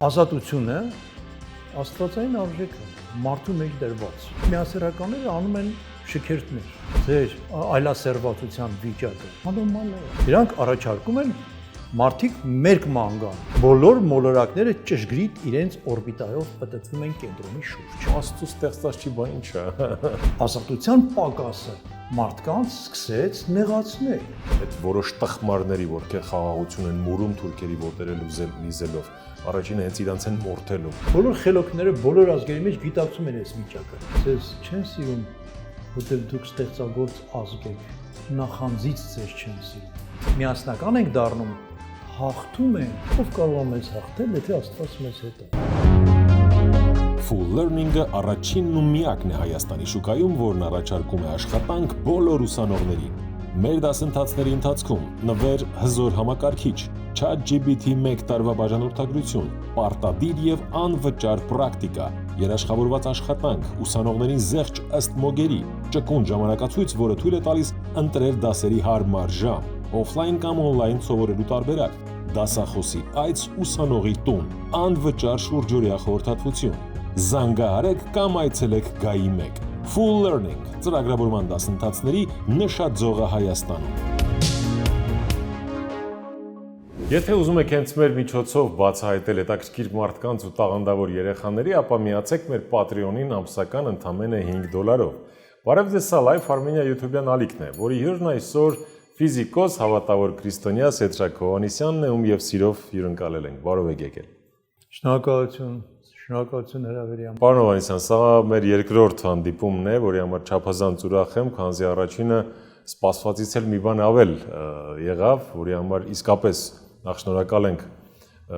Ազատությունը աստվածային արժեք է, մարդու մեջ դրված։ Միասեռականները անում են շքերթներ, ձեր այլասերվածության վիճակը անորմալ է։ Իրանք առաջարկում են մարդիկ մերկ մանգան։ Բոլոր մոլորակները ճշգրիտ իրենց օրբիտայով պատտվում են կենտրոնի շուրջ։ Աստծո ստեղծած չի, բա ինչ է։ Ազատության պակասը մարդկանց սկսեց նեղացնել։ Այդ որոշ տխմարների, որքեր խաղաղություն են մուրում թուրքերի ոտերը լիզելով, առաջինը հենց իրանց են մորթելով։ Բոլոր խելոքները բոլոր ազգերի մեջ գիտակցում են այս վիճակը։ Ձեզ չեն սիրում, որտեղ դուք ստեղծագործ ազգ եք, նախանձից ձեզ չեն սիրում։ Միասնական ենք դառնում, հաղթում ենք, ով կարող է մեզ հաղթել, եթե Աստված մեզ հետ է։ Full Learning-ը առաջինն ու միակն է Հայաստանի շուկայում, որն առաջարկում է աշխատանք բոլոր ուսանողներին։ Մեր դասընթացների ընթացքում նվեր հզոր համակարգիչ, ChatGPT 1 տարվա բաժանորդագրություն, պարտադիր եւ անվճար պրակտիկա, երաշխավորված աշխատանք, ուսանողներին զեղչ ըստ մոգերի, ճկուն ժամանակացույց, որը թույլ է տալիս ընտրել դասերի հարմար ժամ, օֆլայն կամ օնլայն սովորելու տարբերակ, դասախոսի այց ուսանողի տուն, անվճար շուրջօրյա խորհրդատվություն։ Զանգահարեք կամ այցելեք Գայի 1 Full Learning ծրագրավորման դասընթացների նշաձողը Հայաստանում։ Եթե ուզում եք հենց մեր միջոցով բացահայտել հետաքրքիր մարդկանց ու տաղանդավոր երեխաների, ապա միացեք մեր Patreon-ին ամսական ընդամենը $5։ Բարև ձեզ, սա Life Armenia YouTube-յան ալիքն է, որի հյուրն այսօր ֆիզիկոս, հավատավոր քրիստոնյա Սեդրակ Հովհաննիսյանն է, ում եւ սիրով հյուրընկալել ենք։ Բարով եք եկել։ Շնորհակալություն հրավերի համար։ Պարոն Հովհաննիսյան, սա մեր երկրորդ հանդիպումն է, որի համար չափազանց ուրախ եմ, քանզի առաջինը սպասվածից էլ մի բան ավել եղավ, որի համար իսկապես նախ շնորհակալ ենք,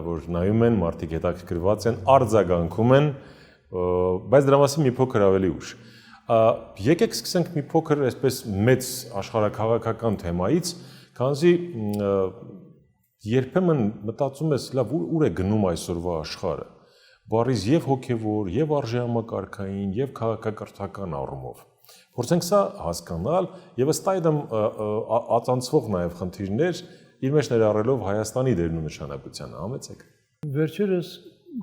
որ նայում են, մարդիկ հետաքրքրված են, արձագանքում են, բայց դրա մասին մի փոքր ավելի ուշ։ Եկեք սկսենք մի փոքր այսպես մեծ աշխարհաքաղաքական թեմայից, քանզի երբեմն մտածում ես, լավ, ուր է գնում այսօրվա աշխարհը։ Բառից եւ հոգեվոր, եւ արժեհամակարգային, եւ քաղաքակրթական առումով։ Փորձենք սա հասկանալ եւ ըստ այդմ ածանցվող նաեւ խնդիրներ իր մեջ ներառելով Հայաստանի դերն ու նշանակությանը, համեցեք։ Վերջերս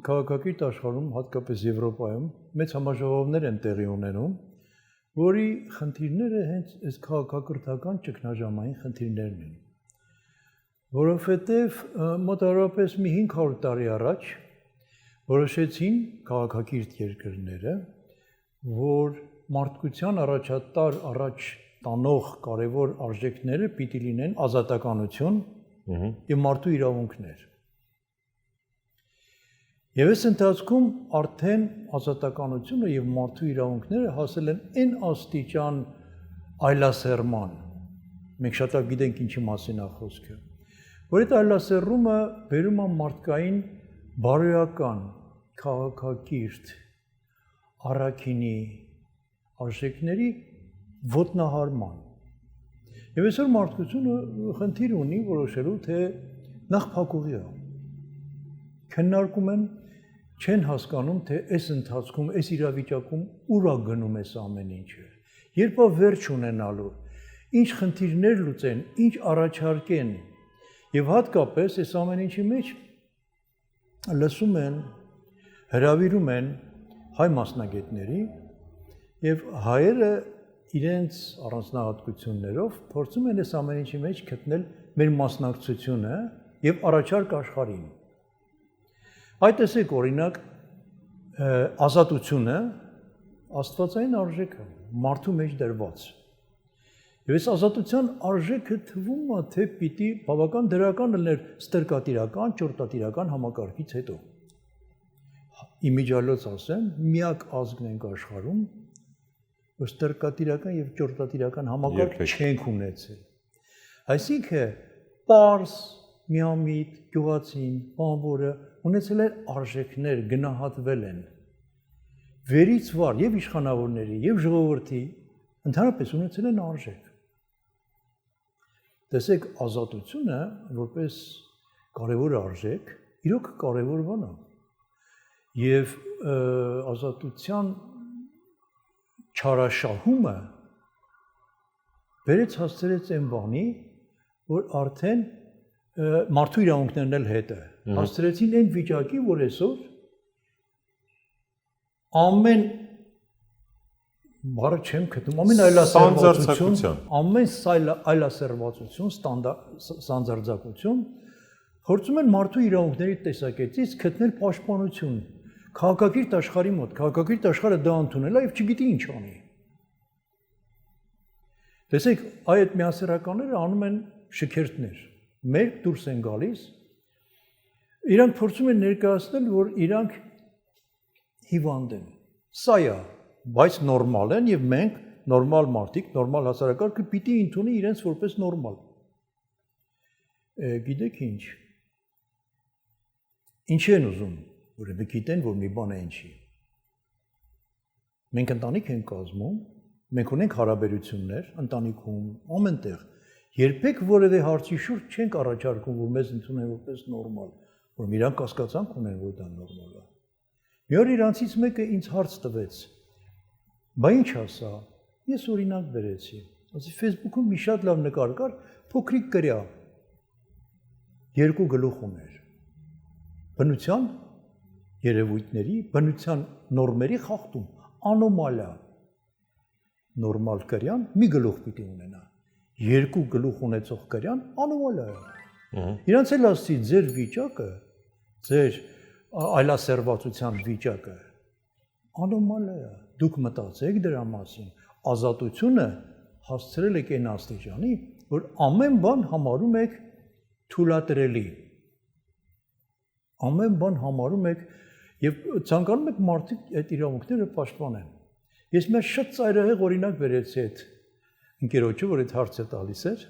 քաղաքակիրթ աշխարհում, հատկապես Եվրոպայում, մեծ համաժողովներ են տեղի ունենում, որի խնդիրները հենց այս քաղաքակրթական ճգնաժամային խնդիրներն են։ Որովհետև մոտավորապես մի 500 տարի առաջ որոշեցին քաղաքակիրթ երկրները, որ մարդկության առաջատար առաջ տանող կարևոր արժեքները պիտի լինեն ազատականություն եւ մարդու իրավունքներ։ Եվ այս ընթացքում արդեն ազատականությունը եւ մարդու իրավունքները հասել են այն աստիճան այլասերման։ Մենք շատ լավ գիտենք ինչի մասին է խոսքը։ Որ այդ այլասերումը բերում է մարդկային բարոյական, քաղաքակիրթ, առաքինի արժեքների ոտնահարման։ Եվ այսօր մարդկությունը խնդիր ունի որոշելու, թե նախ փակուղի է։ Քննարկում են, չեն հասկանում, թե այս ընթացքում, այս իրավիճակում ուր է գնում այս ամեն ինչը։ Երբ է վերջ ունենալու, ինչ խնդիրներ լուծեն, ինչ առաջարկեն, եւ հատկապես այս ամեն ինչի մեջ լսում են, հրավիրում են հայ մասնագետների եւ հայերը իրենց առանձնահատկություններով փորձում են այս ամեն ինչի մեջ գտնել մեր մասնակցությունը եւ առաջարկ աշխարհին։ Այդ տեսեք օրինակ ազատությունը աստվածային արժեք է, մարդու մեջ դրված։ Եվ այս ազատության արժեքը թվում է, թե պիտի բավական դրական լիներ ստրկատիրական, ճորտատիրական համակարգից հետո։ Իմիջիալոց ասեմ, միակ ազգն ենք աշխարհում, որ ստրկատիրական եւ ճորտատիրական համակարգ չենք ունեցել։ Այսինքն պարզ, միամիտ, գյուղացին, բանվորը ունեցել են արժեքներ, գնահատվել են։ Վերից վար եւ իշխանավորների եւ ժողովրդի ընդհանրապես ունեցել են արժեք։ Տեսեք, ազատությունը որպես կարևոր արժեք, իրոք կարևոր բան է։ Եվ ազատության չարաշահումը բերեց հասցրեց այն բանի, որ արդեն մարդու իրավունքներն էլ հետ է։ Հասցրեցին այն վիճակի, որ այսօր ամեն բառը չեմ գտնում, ամեն այլասերվածություն, ստանդարտизаցություն փորձում են մարդու իրավունքների տեսակետից գտնել պաշտպանություն։ Քաղաքակիրթ աշխարհի մոտ, քաղաքակիրթ աշխարհը դա ընդունել է եւ չգիտի ինչ անի։ Տեսեք, այդ միասեռականները անում են շքերթներ։ Մեր դուրս են գալիս։ Իրանք փորձում են ներկայացնել, որ իրանք հիվանդ են։ Սա է, բայց նորմալ են եւ մենք նորմալ մարդիկ, նորմալ հասարակարգը պիտի ընդունի իրենց որպես նորմալ։ Գիտեք ինչ։ Ինչ են ուզում, որը գիտեն, որ մի բան է ինչի։ Մենք ընտանիք ենք կազմում, մենք ունենք հարաբերություններ ընտանիքում, ամենտեղ։ Երբեք որևէ հարցի շուրջ չենք առաջարկում, որ մեզ ընդունեն որպես նորմալ, որ իրանք կասկածանք ունեն, որ դա նորմալ է։ Մի օր իրանցից մեկը ինձ հարց տվեց. «Բա ինչ ասա»։ Ես օրինակ բերեցի։ Ասի Facebook-ում մի շատ լավ նկար կար, փոքրիկ կրյա։ Երկու գլուխ ուներ։ Բնության երևույթների, բնության նորմերի խախտում, անոմալիա։ Նորմալ կրյան մի գլուխ պիտի ունենա։ Երկու գլուխ ունեցող կրյան անոմալիա է։ Իրանց էլ ասի ձեր վիճակը, ձեր այլասերվածության վիճակը անոմալիա է։ Դուք մտածեք դրա մասին։ Ազատությունը հասցրել եք այն աստիճանի, որ ամեն բան համարում եք թույլատրելի։ Ամեն բան համարում եք եւ ցանկանում եք մարդիկ այդ իրավունքները պաշտպանեն։ Ես մի շատ ծայրահեղ օրինակ վերեցի այդ ընկերոջը, որ այդ հարցը տալիս էր։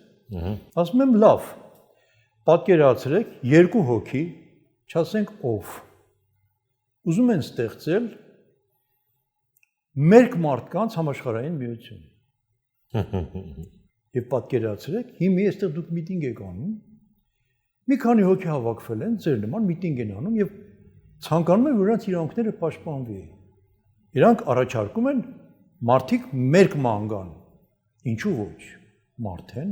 Ասում եմ լավ, պատկերացրեք երկու հոգի, չասենք ով, ուզում են ստեղծել մերկ մարդկանց համաշխարհային միություն։ Եվ պատկերացրեք, հիմա այստեղ դուք միտինգ եք անում, մի քանի հոգի հավաքվել են, ձեր նման միտինգ են անում եւ ցանկանում են, որ նրանց իրավունքները պաշտպանվի։ Իրանք առաջարկում են մարդիկ մերկ մանգան։ Ինչու ոչ, մարդ են,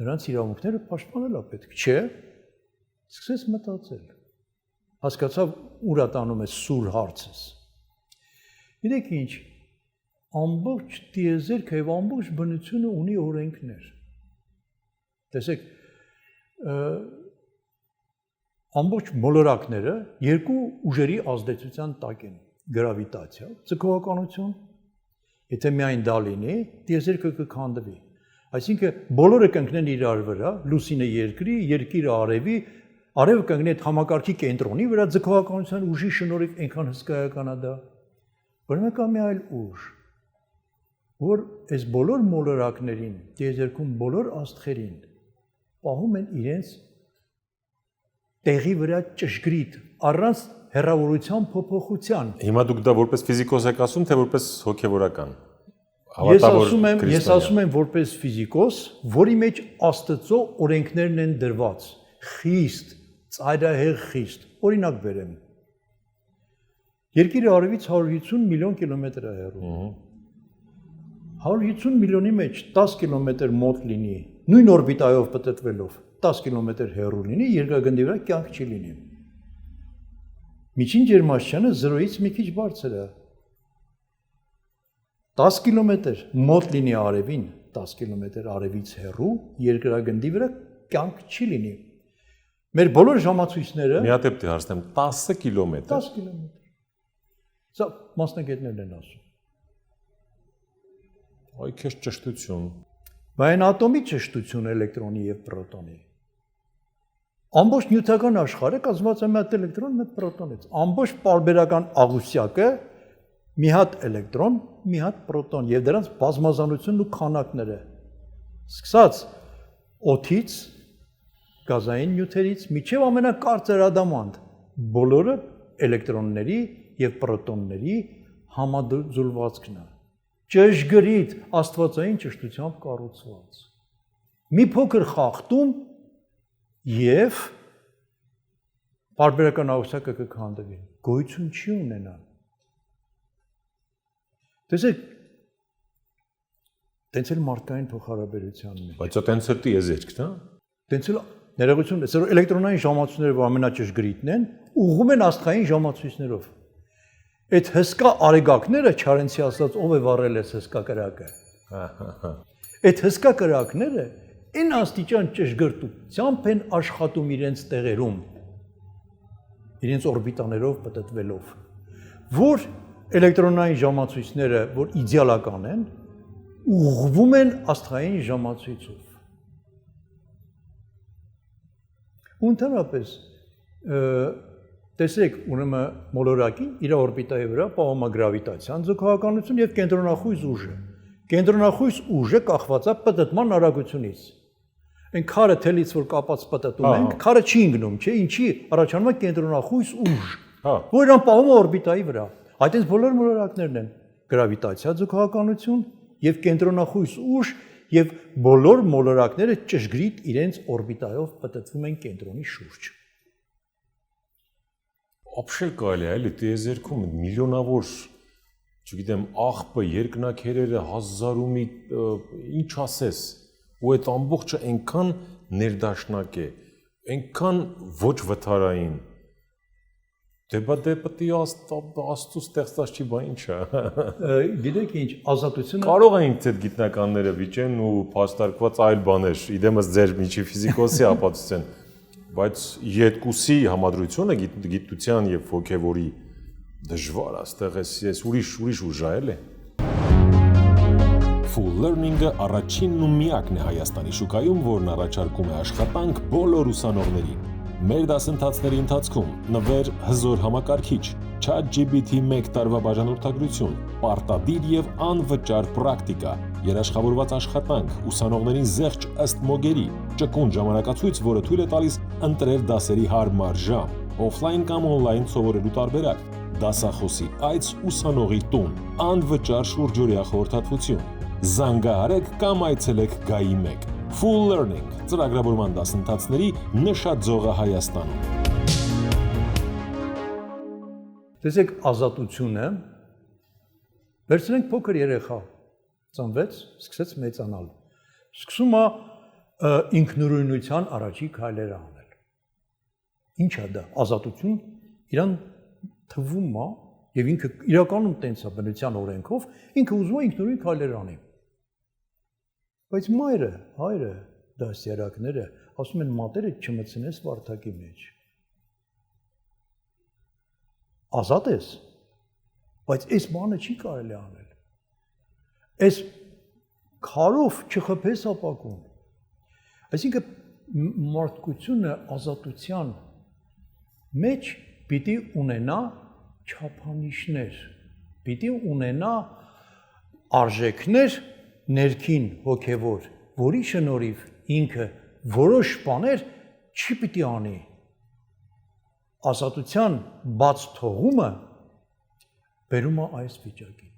նրանց իրավունքները պաշտպանելա պետք, չէ։ Սկսեց մտածել։ Հասկացավ, ուր տանում է սուր հարցս։ Գիտեք ինչ, ամբողջ տիեզերքը եւ ամբողջ բնությունը ունի օրենքներ։ Տեսեք, ամբողջ մոլորակները երկու ուժերի ազդեցության տակ են՝ գրավիտացիա, ձգողականություն։ Եթե միայն դա լինի, տիեզերքը կքանդվի։ Այսինքն բոլորը կընկնեն իրար վրա, լուսինը երկրի, երկիրը արևի, արևը կընկնի այդ համակարգի կենտրոնի վրա, ձգողականության ուժի շնորհիվ այնքան հսկայական է դա։ Բնական կա մի այլ ուժ, որ այս բոլոր մոլորակներին, տիեզերքում բոլոր աստղերին պահում են իրենց տեղի վրա ճշգրիտ, առանց հեռավորության փոփոխության։ Հիմա դուք դա որպես ֆիզիկոս եք ասում, թե որպես հոգևորական։ Ես ասում եմ որպես ֆիզիկոս, որի մեջ Աստծո օրենքներն են դրված, խիստ, ծայրահեղ խիստ։ Օրինակ բերեմ։ Երկիրը արևից 150 միլիոն կիլոմետր է հեռու։ 150 միլիոնի մեջ 10 կիլոմետր մոտ լինի, նույն օրբիտայով պատտվելով 10 կիլոմետր հեռու լինի, երկրագնդի վրա կյանք չի լինի։ Միջին ջերմաստիճանը 0-ից մի քիչ բարձր է։ 10 կիլոմետր մոտ լինի արևին, 10 կիլոմետր արևից հեռու, երկրագնդի վրա կյանք չի լինի։ Մեր բոլոր ժամացույցները մի հատ է հարցնեմ 10 կիլոմետր։ 10 կիլոմետր։ Սա մասնագետներն են ասում։ Այ քեզ ճշտություն։ Բայց ատոմի ճշտություն էլեկտրոնի եւ պրոտոնի։ Ամբողջ նյութական աշխարհը կազմված է մի հատ էլեկտրոն, մի հատ պրոտոնից։ Ամբողջ պարբերական աղյուսակը մի հատ էլեկտրոն, մի հատ պրոտոն եւ դրանց բազմազանությունն ու քանակները։ Սկսած օդից, գազային նյութերից միջև ամենակարծր ադամանտ, բոլորը էլեկտրոնների եւ պրոտոնների համաձուլվածքն է։ Ճշգրիտ աստվածային ճշտությամբ կառուցված։ Մի փոքր խախտում եւ պարբերական աղյուսակը կքանդվի։ Գոյություն չի ունենա։ Տեսեք, տենց էլ մարդկային փոխհարաբերությանն է։ Բայց դա տենց էլ տիեզերքն է։ Տենց էլ Ներողություն, այսօր էլեկտրոնային ժամացույցները, որ ամենաճշգրիտն են, ուղղում են աստղային ժամացույցներով։ Այդ հսկա արեգակները, Չարենցի ասած, ով է վառել այս հսկա կրակը։ Այդ հսկա կրակները այն աստիճան ճշգրտությամբ են աշխատում իրենց տեղերում, իրենց օրբիտաներով պատտվելով, որ էլեկտրոնային ժամացույցները, որ իդեալական են, ուղղվում են աստղային ժամացույցով։ Ընդհանրապես, տեսեք, ուրեմն մոլորակին իր օրբիտայի վրա պահում է գրավիտացիան ձգողականություն եւ կենտրոնախույս ուժը։ Կենտրոնախույս ուժը կախված է պտտման արագությունից։ Այն քարը թելից որ կապած պտտում ենք, քարը չի ընկնում, չէ՞, ինչի առաջանում է կենտրոնախույս ուժ, որ իրան պահում է օրբիտայի վրա։ Այդպես բոլոր մոլորակներն են գրավիտացիա ձգողականություն եւ կենտրոնախույս ուժ եւ բոլոր մոլորակները ճշգրիտ իրենց օրբիտայով պտտվում են կենտրոնի շուրջ։ Ապշել կարելի է, էլի տիեզերքում միլիոնավոր, չգիտեմ, աղբը, երկնաքերերը, հազարումի, ինչ ասես, ու այդ ամբողջը այնքան ներդաշնակ է, այնքան ոչ վթարային, դե պետք է աստծո ստեղծած չի, բա ինչ է։ Գիտեք ինչ, ազատությունը Կարող են այդ գիտնականները վիճեն ու փաստարկված այլ բաներ, իդեմս ձեր միջի ֆիզիկոսի ապացուցեն, բայց երկուսի համադրությունը գիտության եւ հոգեվորի դժվար է, այստեղ էս ուրիշ ուժ է, էլի։ Full Learning-ը առաջինն ու միակն է Հայաստանի շուկայում, որն առաջարկում է աշխատանք բոլոր ուսանողներին։ Մեր դասընթացների ընթացքում նվեր հզոր համակարգիչ, ChatGPT 1 տարվա բաժանորդագրություն, պարտադիր եւ անվճար պրակտիկա, երաշխավորված աշխատանք, ուսանողներին զեղչ ըստ մոգերի, ճկուն ժամանակացույց, որը թույլ է տալիս ընտրել դասերի հարմար ժամ, օֆլայն կամ օնլայն սովորելու տարբերակ, դասախոսի այց ուսանողի տուն, անվճար շուրջօրյա խորհրդատվություն։ Զանգահարեք կամ այցելեք Գայի 1 Full Learning ծրագրավորման դասընթացների նշաձողը Հայաստանում։ Տեսեք ազատությունը, վերցնենք փոքր երեխա, ծնվեց, սկսեց մեծանալ։ Սկսում է ինքնուրույնության առաջի քայլերը անել։ Ինչ է դա, ազատություն, իրան թվում է, եւ ինքը իրականում տենց է բնության օրենքով, ինքը ուզում է ինքնուրույն քայլեր անի։ Բայց մայրը, հայրը, դասերակները ասում են մատերը չմցնես վարդակի մեջ։ Ազատ ես, բայց այս բանը չի կարելի անել։ Այս քարով չխփես ապակուն։ Այսինքն մարդկությունը ազատության մեջ պիտի ունենա չափանիշներ, պիտի ունենա արժեքներ ներքին հոգևոր, որի շնորհիվ ինքը որոշ բաներ չի պիտի անի։ Ազատության բաց թողումը բերում է այս վիճակին։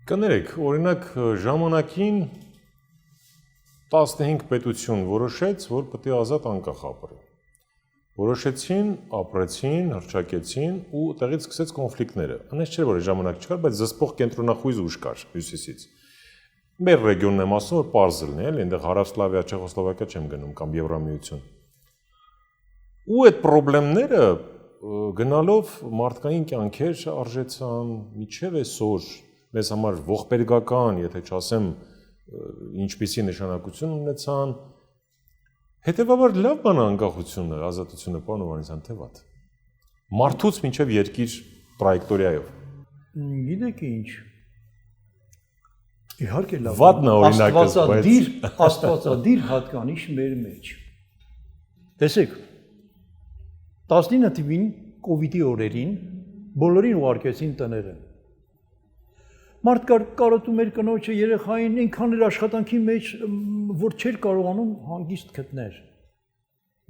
Կներեք, օրինակ ժամանակին 15 պետություն որոշեց, որ պետք է ազատ անկախ ապրի։ Որոշեցին, ապրեցին, հռչակեցին ու տեղից սկսեց կոնֆլիկտները։ Անես չէր որ ժամանակ չկար, բայց զսպող կենտրոնախույզ ուժ կար հյուսիսից։ Մեր ռեգիոնն եմ ասում, որ պարզ լինի, էլի, այնտեղ Հարավսլավիա, Չեխոսլովակիա չեմ գնում կամ Եվրամիություն։ Ու այդ խնդիրները գնալով մարդկային կյանքեր արժեցան, միջև այսօր մեզ համար ողբերգական, եթե չասեմ, ինչպիսի նշանակություն ունեցան։ Հետևաբար լավ բան անկախությունը, ազատությունը, պարոն Հովհաննիսյան, թե վատ։ Մարդուց մինչև երկիր տրայեկտորիայով։ Գիտեք ինչ։ Իհարկե լավ։ Վատն է օրինակը, բայց աստվածադիր հատկանիշ մեր մեջ։ Տեսեք, 19 թվին կոവിഡ്ի օրերին բոլորին ուղարկեցին տները։ Մարդ կարոտում էր կնոջը երեխային ինքան իր աշխատանքի մեջ, որ չէր կարողանում հանգիստ գտնել։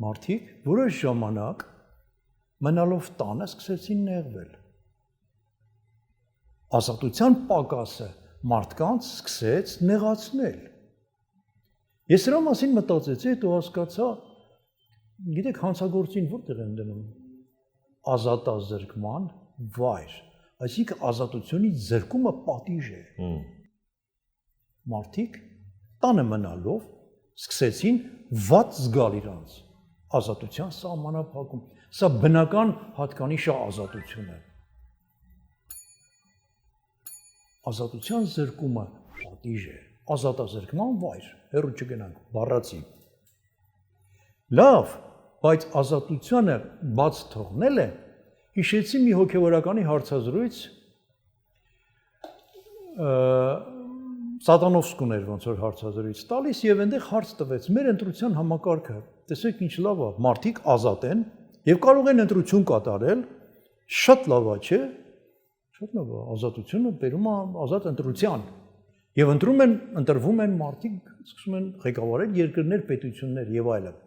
Մարդիկ որոշ ժամանակ մնալով տանը սկսեցին նեղվել։ Ազատության պակասը մարդկանց սկսեց նեղացնել։ Ես սրա մասին մտածեցի, հետո հասկացա, գիտեք, հանցագործին որտեղ են դնում ազատազրկման վայր։ Այսինքն ազատությունից զրկումը պատիժ է։ Մարդիկ տանը մնալով սկսեցին վատ զգալ իրանց ազատության սահմանափակում։ Սա բնական հատկանիշ է ազատությունը։ Ազատության զրկումը պատիժ է, ազատազրկման վայր, հեռու չգնանք, բառացի։ Լավ, բայց ազատությունը բաց թողնելը, հիշեցի մի հոգևորականի հարցազրույց, Սատանովսկուն էր ոնց որ հարցազրույց տալիս եւ այնտեղ հարց տվեց. մեր ընտրության համակարգը, տեսեք ինչ լավ է, մարդիկ ազատ են եւ կարող են ընտրություն կատարել, շատ լավ է, չէ՞։ Շատ լավ է, ազատությունը բերում է ազատ ընտրության։ Եվ ընտրվում են մարդիկ, սկսում են ղեկավարել երկրներ, պետություններ եւ այլն։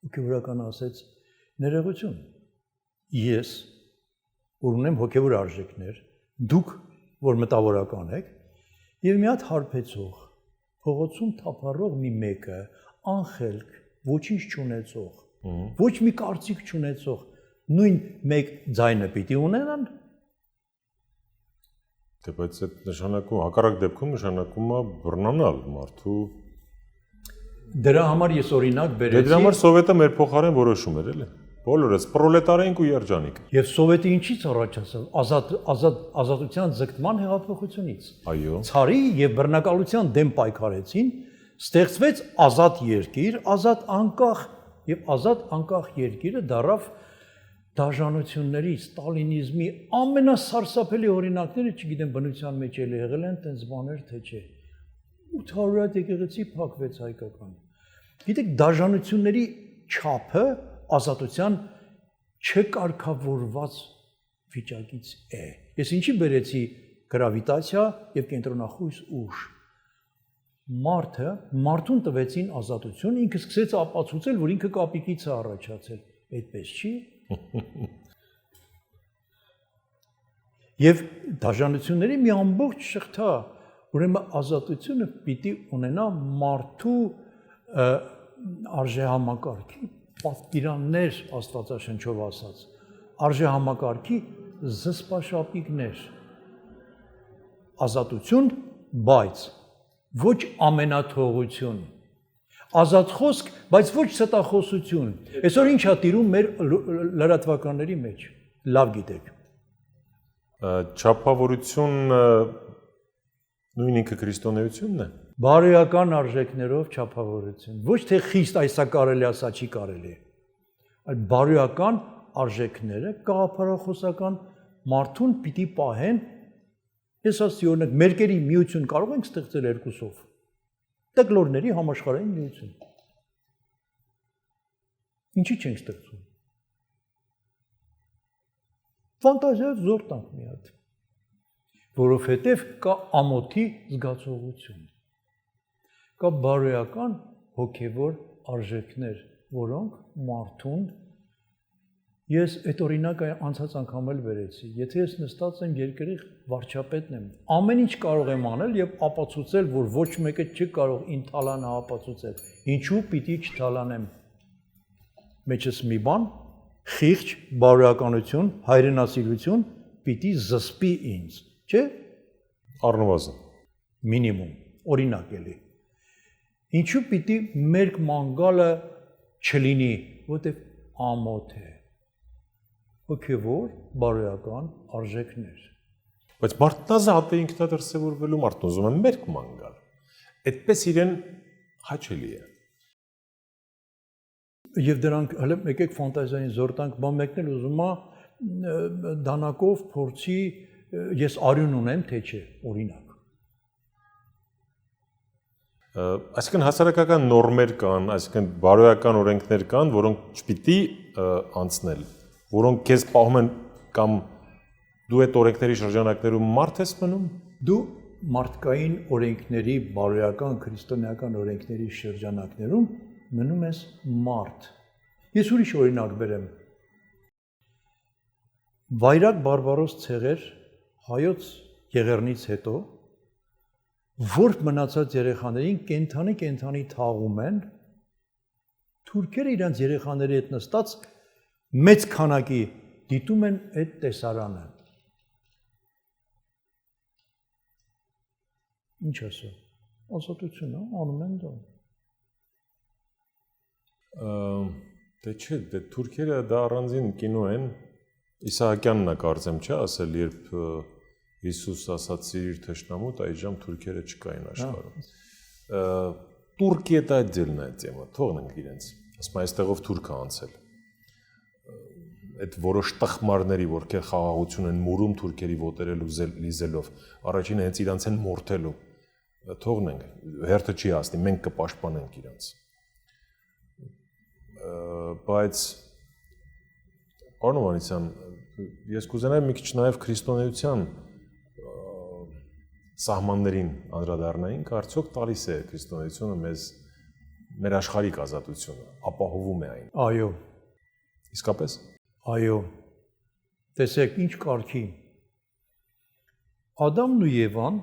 Հոգևորականը ասեց. ներողություն։ Ես, որ ունեմ հոգևոր արժեքներ, դուք, որ մտավորական եք, եւ մի հատ հարբեցող, փողոցում թափառող մի մեկը, անխելք, ոչինչ չունեցող, ոչ մի կարծիք չունեցող, նույն մեկ ձայնը պիտի ունենան։ Դե բայց այդ նշանակում, հակառակ դեպքում նշանակում է բռնանալ մարդու։ Դրա համար ես օրինակ բերեցի։ Դրա համար սովետը մեր փոխարեն որոշում էր, էլի։ Բոլորս պրոլետարենք ու երջանիկ։ Եվ սովետը ինչից առաջացավ։ Ազատության ձգտման հեղափոխությունից։ Այո։ Ցարի եւ բռնակալության դեմ պայքարեցին, ստեղծվեց ազատ երկիր, ազատ անկախ եւ ազատ անկախ երկիրը դարավ դաժանությունների, ստալինիզմի ամենասարսափելի օրինակները, չգիտեմ բնության մեջ էլ եղել են տենց բաներ թե չէ։ 800 եկեղեցի փակվեց հայկական։ Գիտեք, դաժանությունների չափը ազատության չկարգավորված վիճակից է։ Ես ինչի բերեցի գրավիտացիա եւ կենտրոնախույս ուժ։ Մարդուն տվեցին ազատություն, ինքը սկսեց ապացուցել, որ ինքը կապիկից է առաջացել։ Այդպես չի։ Եվ դաժանությունների մի ամբողջ շղթա, ուրեմն ազատությունը պիտի ունենա մարդու արժեհամակարգի պատկիրաններ Աստվածաշնչով ասած, արժեհամակարգի զսպաշապիկներ, ազատություն, բայց ոչ ամենաթողություն, ազատ խոսք, բայց ոչ ստախոսություն։ Այսօր ինչ է տիրում մեր լրատվականների մեջ, լավ գիտեք։ Չափավորություն նույն ինքը քրիստոնեությունն է։ Բարոյական արժեքներով չափավորություն, ոչ թե խիստ այսա կարելի, ասա չի կարելի, այլ բարոյական արժեքները գաղափարախոսական մարդուն պիտի պահեն։ Ես ասի օրինակ մերկերի միություն կարող ենք ստեղծել երկուսով։ Տեկլորների համաշխարհային միություն։ Ինչի չենք ստեղծում։ Ֆանտազիայով զոր տանք մի հատ, որովհետև կա ամոթի զգացողություն, կա բարոյական հոգևոր արժեքներ, որոնք մարդուն, ես այդ օրինակը անցած անգամ էլ վերեցի, եթե ես նստած եմ երկրի վարչապետն եմ, ամեն ինչ կարող եմ անել եւ ապացուցել, որ ոչ մեկը չի կարող ինձ թալանը ապացուցել, ինչու պիտի չթալանեմ։ Մեջս մի բան, խիղճ, բարոյականություն, հայրենասիրություն պիտի զսպի ինձ, չէ՞։ Առնվազն։ Մինիմում, օրինակ էլի։ Ինչու պիտի մերկ մանգալը չլինի, որտեղ ամոթ է։ Հոգևոր բարոյական արժեքներ։ Բայց մարդն ազատ է ինքնադրսևորվելու, մարդն ուզում է մերկ ման գալ։ Այդպես իրեն հաճելի է։ Եվ դրանք հələ եկեք ֆանտազիային զոր տանք, բան մեկն էլ ուզում է դանակով փորձի ես արյուն ունեմ, թե չէ, օրինակ։ Այսինքն հասարակական նորմեր կան, այսինքն բարոյական օրենքներ կան, որոնք չպիտի անցնել, որոնք քեզ պահում են կամ դու այդ օրենքների շրջանակներում մարդ ես մնում։ Դու մարդկային օրենքների, բարոյական, քրիստոնեական օրենքների շրջանակներում մնում ես մարդ։ Ես ուրիշ օրինակ բերեմ։ Վայրակ բարբարոս ցեղեր հայոց եղեռնից հետո որ մնացած երեխաներին կենթանի թաղում են, թուրքերը իրանց երեխաների հետ նստած մեծ քանակի դիտում են այդ տեսարանը։ Ինչ ասա։ ազատություն է, անում են դա։ Դե չէ, դե թուրքերը դա առանձին կինո են։ Իսահակյանն է կարծեմ, չէ, ասել, երբ Հիսուս ասաց իր թշնամուտ, այժմ թուրքերը չկային աշխարհում։ Турция это отдельная тема, թողնենք իրենց։ Ասում եմ, այստեղով թուրքը անցել։ Այդ որոշ տխմարների, որքեր խաղաղություն են մուրում թուրքերի ոտերելու լիզելով, առաջինը հենց իրանց են մորթելու։ Թողնենք, հերթը չի հասնի, մենք կպաշտպանենք իրանց։ Բայց Պարոն Հովհաննիսյան, ես կուզենայի մի քիչ նաև քրիստոնեության սահմաններին անդրադառնայինք, արդյոք տալիս է քրիստոնեությունը մեզ մեր աշխարհիկ ազատությունը, ապահովում է այն։ Այո։ Իսկապես։ Այո։ Տեսեք, ինչ կարգի։ Ադամն ու Եվան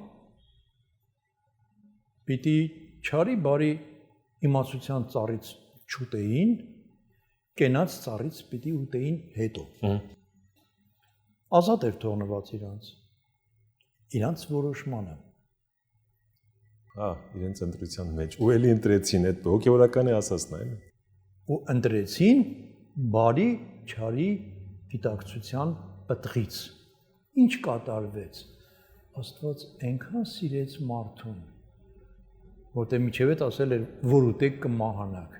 պիտի չարի բարի իմացության ծառից չուտեին, կենաց ծառից պիտի ուտեին հետո։ Ազատ էր թողնված իրանց որոշմանը։ Իրենց ընտրության մեջ։ Ու էլի ընտրեցին, այդ հոգևորական է ասածն այն։ Ու ընտրեցին բարի չարի գիտակցության պտղից։ Ինչ կատարվեց։ Աստված այնքան սիրեց մարդուն, որտեղ միջև այդ ասել էր, որ ուտեք կմահանաք։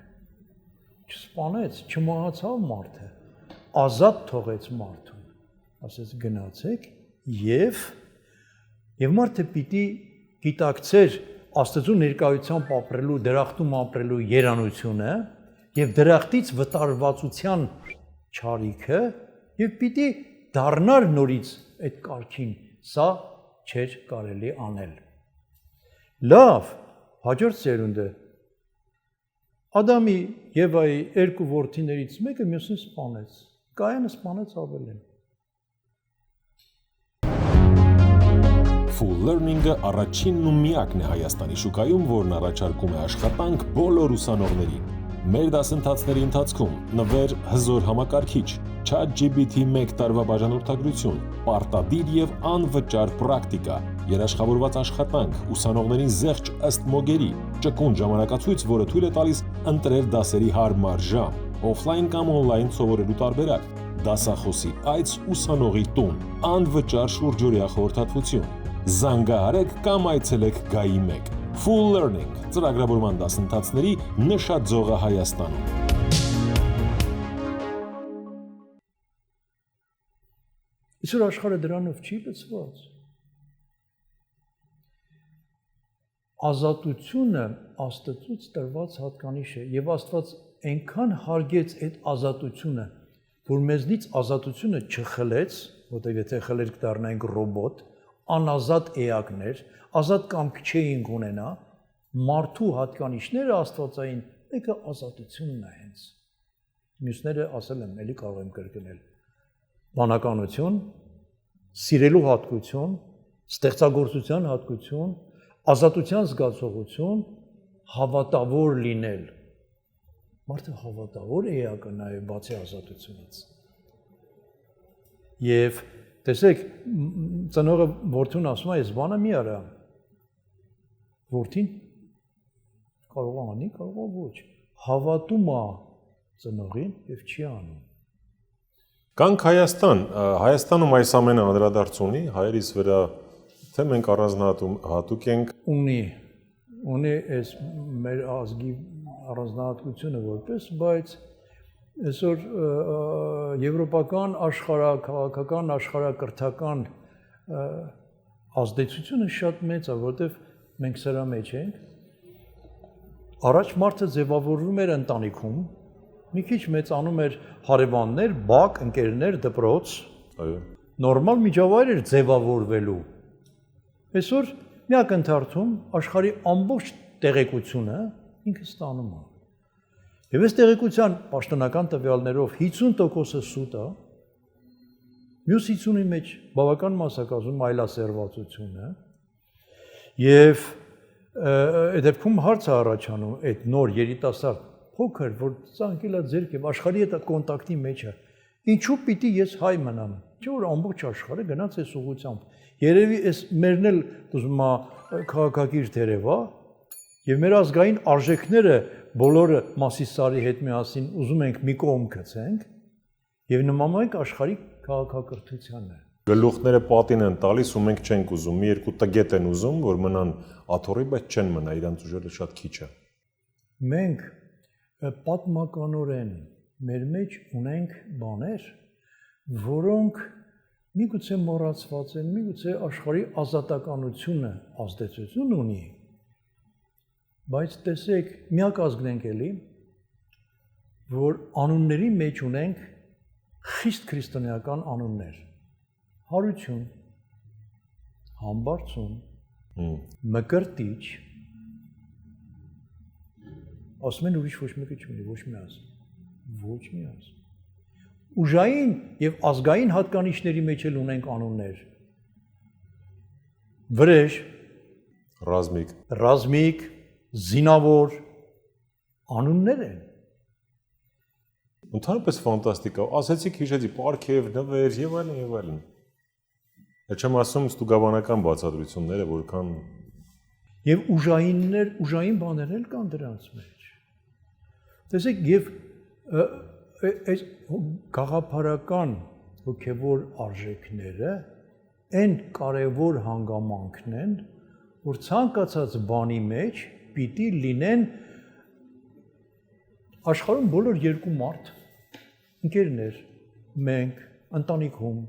Չսպանեց, չմահացավ մարդը, ազատ թողեց մարդուն։ Ասեց գնացեք եւ մարդը պիտի գիտակցեր Աստծո ներկայությամբ ապրելու, դրախտում ապրելու երանությունը եւ դրախտից վտարվածության չարիքը եւ պիտի դառնար նորից այդ կարգին, սա չէր կարելի անել։ Լավ, հաջորդ սերունդը Ադամի Եվայի երկու որդիներից մեկը մյուսին սպանեց։ Կայանը սպանեց Աբելին։ Full Learning-ը առաջինն ու միակն է Հայաստանի շուկայում, որն առաջարկում է աշխատանք բոլոր ուսանողներին։ Մեր դասընթացների ընթացքում նվեր հզոր համակարգիչ, ChatGPT 1 տարվա բաժանորդագրություն, պարտադիր եւ անվճար պրակտիկա, երաշխավորված աշխատանք, ուսանողներին զեղչ ըստ մոգերի, ճկուն ժամանակացույց, որը թույլ է տալիս ընտրել դասերի հարմար ժամ, օֆլայն կամ օնլայն սովորելու տարբերակ, դասախոսի այց ուսանողի տուն, անվճար շուրջօրյա խորհրդատվություն։ Զանգահարեք կամ այցելեք Գայի 1 Full Learning ծրագրավորման դասընթացների նշաձողը Հայաստանում։ Այսօր աշխարհը դրանով չի լցված։ Ազատությունը Աստծուց տրված հատկանիշ է եւ Աստված այնքան հարգեց այդ ազատությունը, որ մեզնից ազատությունը չխլեց, որտեղ եթե խլեր կդառնայինք ռոբոտ, անազատ էակներ, ազատ կամք չէինք ունենա, մարդու հատկանիշները աստվածային, մեկը ազատությունն է հենց։ Մյուսները ասել եմ, էլի կարող եմ կրկնել։ Բանականություն, սիրելու հատկություն, ստեղծագործության հատկություն, ազատության զգացողություն, հավատավոր լինել։ Մարդը հավատավոր էակ է նաև բացի ազատությունից։ Եվ տեսեք, ծնողը որդուն ասում է, ես բանը մի արա։ Որդին կարող է անի, կարող է ոչ։ Հավատում է ծնողին եւ չի անում։ Կանք Հայաստան, Հայաստանում այս ամենը անդրադարձ ունի, հայերիս վրա, թե մենք առանձնահատուկ ենք։ Ունի այս մեր ազգի առանձնահատկությունը որպես, բայց այսօր եվրոպական աշխարհակաղակական աշխարհակրթական ազդեցությունը շատ մեծ է, որտեղ մենք սրա մեջ ենք։ Առաջ մարդը ձևավորվում էր ընտանիքում, մի քիչ մեծանում էր հարևաններ, բակ, ընկերներ, դպրոց։ Այո։ Նորմալ միջավայր էր ձևավորվելու։ Այսօր մի ակնթարթում աշխարհի ամբողջ տեղեկությունը ինքը ստանում է։ Եվ այս տեղեկության պաշտոնական տվյալներով 50%-ը սուտ է, մյուս 50-ի մեջ բավական մասնակազում այլասերվածություն է, եւ այդ դեպքում հարց է առաջանում այդ նոր երիտասարդ փոքր, որ ցանկելա ձերք եւ աշխարհի հետ կոնտակտի մեջ է, ինչու պիտի ես հայ մնամ, չէ՞ որ ամբողջ աշխարհը գնաց այս ուղությամբ, երևի այս մերն էլ ուզում է քաղաքակիր թերևա, Եվ մեր ազգային արժեքները բոլորը Մասիսարի հետ միասին ուզում ենք մի կողմ գցենք եւ նմանում ենք աշխարհի քաղաքակրթությանը։ Գլուխները պատին են տալիս ու մենք չենք ուզում։ Մի երկու տգետ են ուզում, որ մնան աթոռի, բայց չեն մնա, իրանց ուժերը շատ քիչ է։ Մենք պատմականորեն մեր մեջ ունենք բաներ, որոնք միգուցե մոռացված են, միգուցե աշխարհի ազատականությունը ազդեցություն ունի, բայց տեսեք, միակ ազգն ենք էլի, որ անունների մեջ ունենք խիստ քրիստոնեական անուններ. հարություն, համբարձում, մկրտիչ, ասում են ուրիշ ոչ մեկը չունի, ոչ մի ազգ, ոչ մի ազգ։ Ուժային եւ ազգային հատկանիշների մեջ էլ ունենք անուններ. վրեժ, ռազմիկ, զինավոր անուններ են։ Ընդհանրապես ֆանտաստիկ է։ Ասացիք, հիշեցի, պարքև, նվեր եւ այլն եւ այլն։ Չեմ ասում ստուգաբանական բացատրությունները, որքան եւ ուժային բաներ էլ կան դրանց մեջ։ Տեսեք, եւ այս գաղափարական հոգեվոր արժեքները այն կարևոր հանգամանքն են, որ ցանկացած բանի մեջ պիտի լինեն աշխարհում բոլոր երկու մարդ, ընկերներ, մենք, ընտանիքում,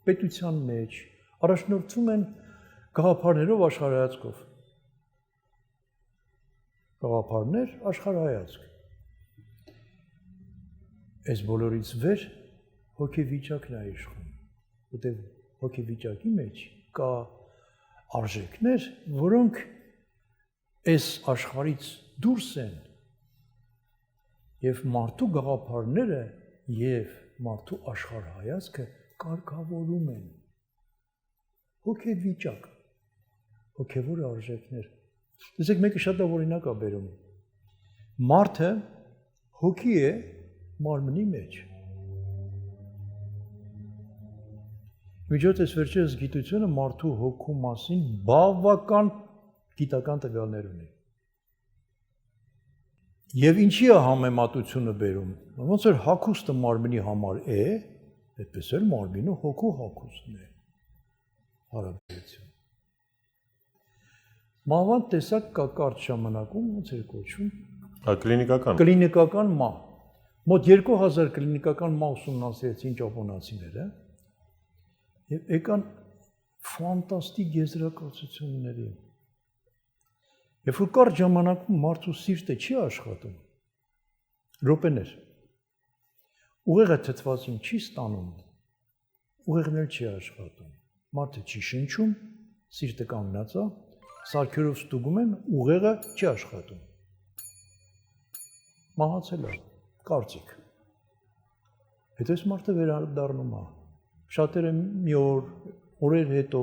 պետության մեջ առաջնորդվում են գաղափարներով աշխարհայացքով։ Գաղափարներ աշխարհայացք։ Այս բոլորից վեր հոգեվիճակն է իշխում, որտեղ հոգեվիճակի մեջ կա արժեքներ, որոնք այս աշխարհից դուրս են եւ մարդու գաղափարները եւ մարդու աշխարհայացքը կարգավորում են հոգեվիճակ, հոգեվոր արժեքներ։ Տեսեք, մեկը շատ օրինակ է բերում։ Մարդը հոգի է մարմնի մեջ։ Միջոց այս վերջերս գիտությունը մարդու հոգու մասին բավական գիտական տվյալներ ունի։ Եվ ինչի է համեմատությունը բերում։ Ոնց որ հագուստը մարմնի համար է, այդպես էլ մարմինը հոգու հագուստն է։ Հարաբերություն։ Մահվան տեսակ կա կարճ ժամանակում, ոնց էր կոչվում։ կլինիկական։ Կլինիկական մահ։ Մոտ 2000 կլինիկական մահ ուսումնասիրեցին ճապոնացիները եւ եկան ֆանտաստիկ եզրակացությունների։ Երբ որ կարճ ժամանակում մարդու սիրտը չի աշխատում, րոպեներ, ուղեղը թթվածին չի ստանում, ուղեղն էլ չի աշխատում, մարդը չի շնչում, սիրտը կանգնած է, սարքերով ստուգում են, ուղեղը չի աշխատում։ Մահացել է, կարծիք։ Հետո այս մարդը վերադառնում է, շատերը մի օրեր հետո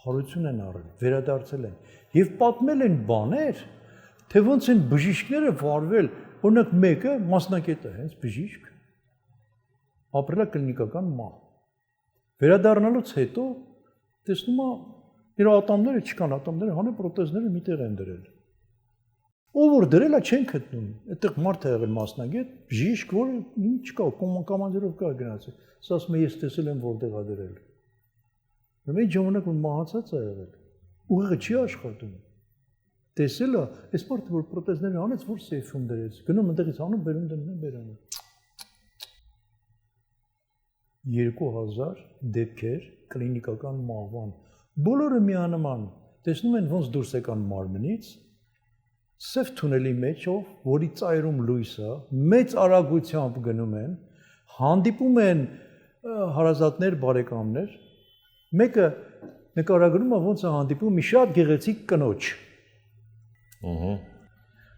հարություն են առել, վերադարձել են եւ պատմել են բաներ, թե ոնց են բժիշկները վարվել, օրինակ մեկը մասնակետ է, հենց բժիշկ, ապրել է կլինիկական մահ։ Վերադառնալուց հետո տեսնում է իր ատամները չկան, ատամները հանել պրոթեզները միտեղ են դրել։ Ով որ դրել է չեն գտնում, այդտեղ մարդ է եղել մասնագետ, բժիշկ, որը չկա, կոմանդիրով կա գնացել։ Սա ասում է ես տեսել եմ որտեղ է դրել։ Այդ ժամանակ որ մահացած է եղել, ուղեղը չի աշխատում։ Տեսել է, այս մարդը որ պրոթեզները անեց, որ սեյֆում դրեց, գնում այնտեղից անում, բերում դնում են բերանը։ 2000 դեպքեր կլինիկական մահվան։ Բոլորը միանման, տեսնում են ոնց դուրս եկան մարմնից, սև թունելի մեջով, որի ծայրում լույս է, մեծ արագությամբ գնում են, հանդիպում են հարազատներ, բարեկամներ, մեկը նկարագրում է ոնց է հանդիպում մի շատ գեղեցիկ կնոջ,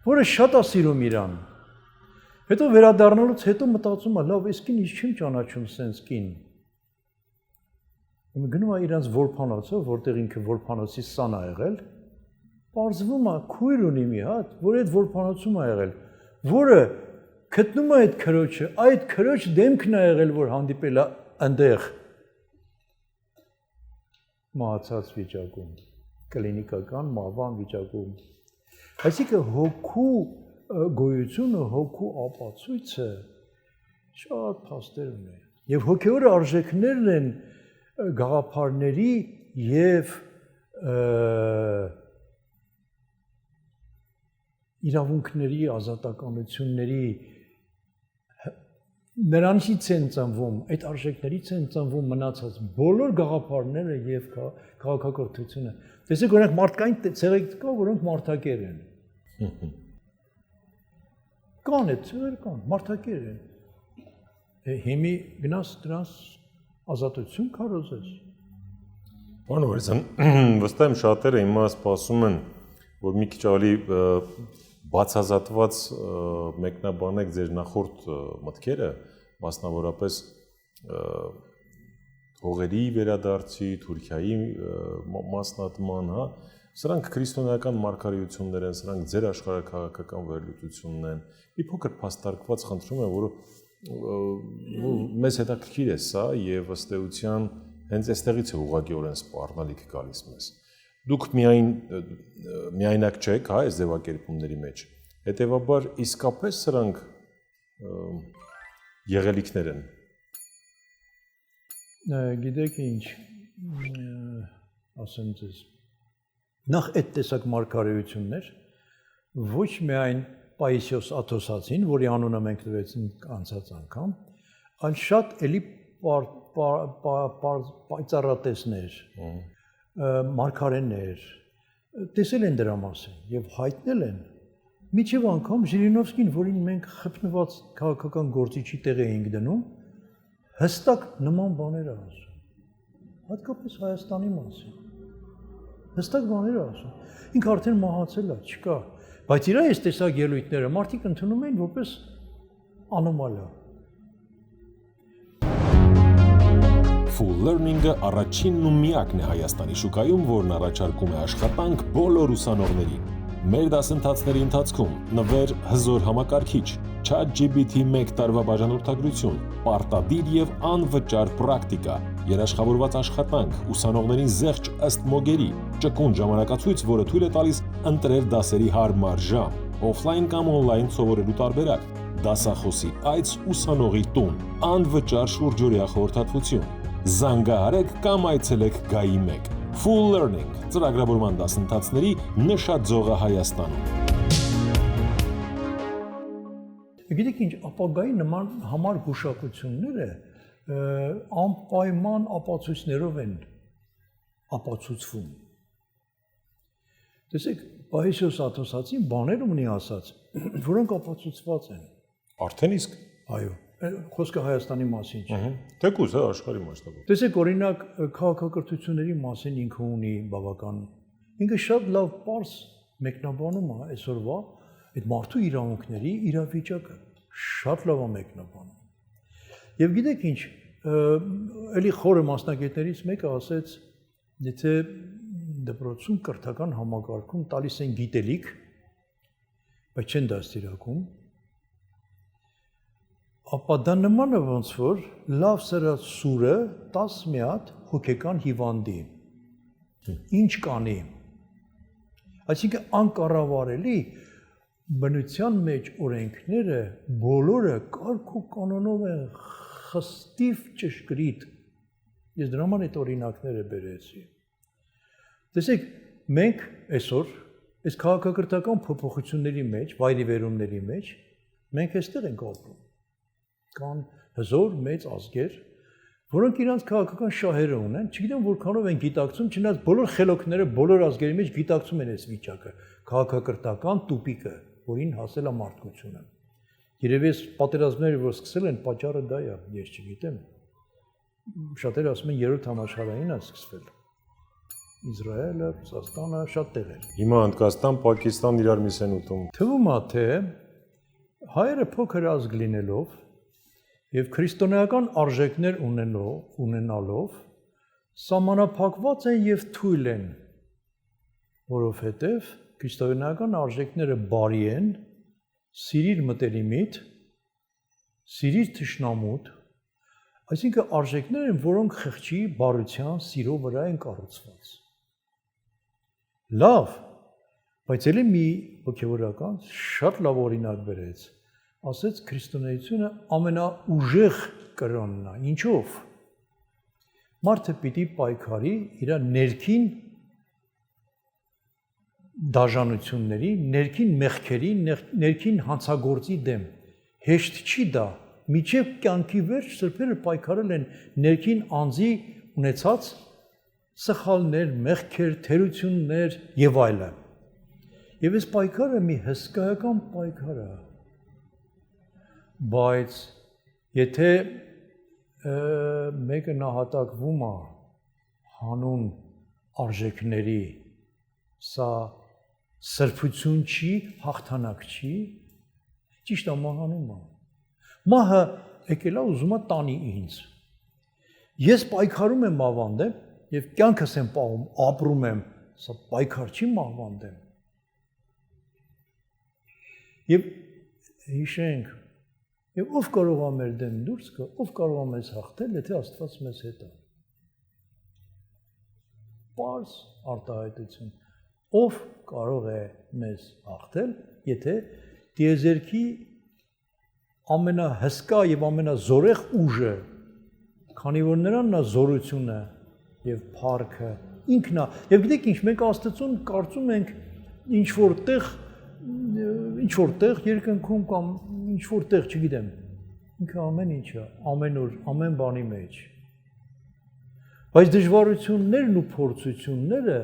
որը շատ է սիրում իրան։ Հետո վերադառնալուց հետո մտածում է, լավ, այս կին ինչ չեմ ճանաչում սենց կին։ Գնում է իրանց որբանոցով, որտեղ ինքը որբանոցի սան է եղել, պարզվում է քույր ունի մի հատ, որ այդ որբանոցում է եղել, որը գտնում է այդ քրոջը, այդ քրոջ դեմքն է եղել, որ հանդիպել է այնտեղ մահացած վիճակում։ կլինիկական մահվան վիճակում։ Այսինքն հոգու գոյությունը, հոգու ապացույցը շատ փաստեր ունի։ Եվ հոգևոր արժեքներն են գաղափարների եւ իրավունքների, ազատականությունների նրանցից են ծնվում, այդ արժեքներից են ծնվում մնացած բոլոր գաղափարները եւ քաղաքակրթությունը։ Տեսեք, օրինակ մարդկային ցեղեր կա, որոնք մարդակեր են։ Կան այդ ցեղեր կան, մարդակեր են։ Հիմի գնաս դրանց ազատություն քարոզես։ Պարոն Վարդան, վստահ եմ շատերը հիմա սպասում են, որ մի քիչ ավելի բացազատված մեկնաբանեք ձեր նախորդ մտքերը, մասնավորապես հողերի վերադարձի, Թուրքիայի մասնատման, հա, սրանք քրիստոնեական մարգարեություններ են, սրանք ձեր աշխարհաքաղաքական վերլուծությունն են։ Մի փոքր փաստարկված խնդրում եմ, որ մեզ հետաքրքիր է սա եւ ըստ էության հենց այստեղից է ուղղակիորեն սպառնալիք գալիս մեզ։ Դուք միայնակ չեք, հա, այս ձևակերպումների մեջ։ Հետևաբար իսկապես սրանք եղելիքներ են։ Գիտեք ինչ, ասեմ ձեզ, նախ այդ տեսակ մարգարեություններ ոչ միայն Պայիսիոս Աթոսացին, որի անունը մենք տվեցինք անցած անգամ, այլ շատ էլի պայծառատեսներ, մարգարեներ տեսել են դրա մասին եւ հայտնել են միջև անգամ Ժիրինովսկին, որին մենք խփնված քաղաքական գործիչի տեղ էինք դնում, հստակ նման բաներ ասում, հատկապես Հայաստանի մասին, հստակ բաներ ասում, ինքը արդեն մահացել է, չկա, բայց իրա այս տեսակ ելույթները մարդիկ ընդունում են որպես անոմալիա։ Full Learning-ը առաջինն ու միակն է Հայաստանի շուկայում, որն առաջարկում է աշխատանք բոլոր ուսանողներին։ Մեր դասընթացների ընթացքում նվեր հզոր համակարգիչ, ChatGPT 1 տարվա բաժանորդագրություն, պարտադիր եւ անվճար պրակտիկա, երաշխավորված աշխատանք, ուսանողներին զեղչ ըստ մոգերի, ճկուն ժամանակացույց, որը թույլ է տալիս ընտրել դասերի հարմար ժամ, օֆլայն կամ օնլայն սովորելու տարբերակ, դասախոսի այց ուսանողի տուն, անվճար շուրջօրյա խորհրդատվություն։ Զանգահարեք կամ այցելեք Գայի 1։ Full Learning ծրագրավորման դասընթացների նշաձողը Հայաստանում։ Գիտեք ինչ, ապագայի նման համար գուշակությունները անպայման ապացույցներով են ապացուցվում։ Տեսեք, Պայիսիոս Աթոսացին բաներ ունի ասած, որոնք ապացուցված են։ Արդեն իսկ։ Այո, խոսքը Հայաստանի մասին չէ։ Թեկուզ է աշխարհի մասշտաբով։ Տեսեք, օրինակ, քաղաքակրթությունների մասին ինքը ունի բավական։ Ինքը շատ լավ պարզ մեկնաբանում է այսօրվա այդ մարդու իրավունքների իրավիճակը։ Շատ լավ է մեկնաբանում։ Եվ գիտեք ինչ, էլի խորը մասնագետներից մեկը ասեց, եթե դպրոցում կրթական համակարգում տալիս են գիտելիք, բայց չեն դաստիարակում, ապա դա նման է ոնց որ լավ սրած սուրը 10 մի հատ հոգեկան հիվանդի։ Ինչ կանի։ Այսինքն անկառավարելի բնության մեջ օրենքները բոլորը կարգ ու կանոնով են խստիվ ճշգրիտ։ Ես դրա համար այդ օրինակները բերեցի։ Տեսեք, մենք այսօր այս քաղաքակրթական փոփոխությունների մեջ, վայրիվերումների մեջ, մենք այստեղ ենք ապրում։ Կան հզոր մեծ ազգեր, որոնք իրանց քաղաքական շահերը ունեն, չգիտեմ որքանով են գիտակցում, չնայած բոլոր խելոքները բոլոր ազգերի մեջ գիտակցում են այս վիճակը, քաղաքակրթական տուպիկը, որին հասել է մարդկությունը։ Երևի այս պատերազմները, որ սկսել են, պատճառը դա է, ես չգիտեմ։ Շատերը ասում են 3-րդ համաշխարհային է սկսվել։ Իսրայելը, Ռուսաստանը, շատ տեղեր։ Հիմա Հնդկաստան, Պակիստան իրար միս են ուտում։ Թվում է, թե հայերը փոքր ազգ լինելով եւ քրիստոնեական արժեքներ ունենալով սահմանափակված են եւ թույլ են, որովհետեւ քրիստոնեական արժեքները բարի են, սիրիր մտերիմիդ, սիրիր թշնամուդ, այսինքն արժեքներ են, որոնք խղճի, բարության, սիրո վրա են կառուցված։ Լավ, բայց ելի մի հոգևորական շատ լավ օրինակ բերեց։ Ասեց քրիստոնեությունը ամենաուժեղ կրոնն է։ Ինչով։ Մարդը պիտի պայքարի իր ներքին դաժանությունների, ներքին մեղքերի, ներքին հանցագործի դեմ։ Հեշտ չի դա։ Միջև կյանքի վերջ սրբերը պայքարել են ներքին անձի ունեցած սխալներ, մեղքեր, թերություններ եւ այլն։ Եվ այս պայքարը մի հսկայական պայքար է։ Բայց եթե մեկը նահատակվում է հանուն արժեքների, սա սրբություն չի, հաղթանակ չի, ճիշտ է մահանում է։ Մահը եկել է ուզում է տանի ինձ։ Ես պայքարում եմ ավանդեմ եւ կյանքս եմ պահում, ապրում եմ, սա պայքար չի մահվանդեմ։ Եվ հիշենք, եւ ով կարող է մեր դեմ դուրս գա, ով կարող է մեզ հաղթել, եթե Աստված մեզ հետ է։ Պարզ արտահայտություն։ Ով կարող է մեզ հաղթել, եթե տիեզերքի ամենահսկա եւ ամենազորեղ ուժը, քանի որ նրանն է զորությունը եւ փառքը, ինքն է։ Եվ գիտեք ինչ, մենք Աստծուն կարծում ենք ինչ որտեղ երկնքում կամ ինչ որտեղ, չգիտեմ, ինքը ամեն ինչ է, ամեն օր, ամեն բանի մեջ։ Բայց դժվարություններն ու փորձությունները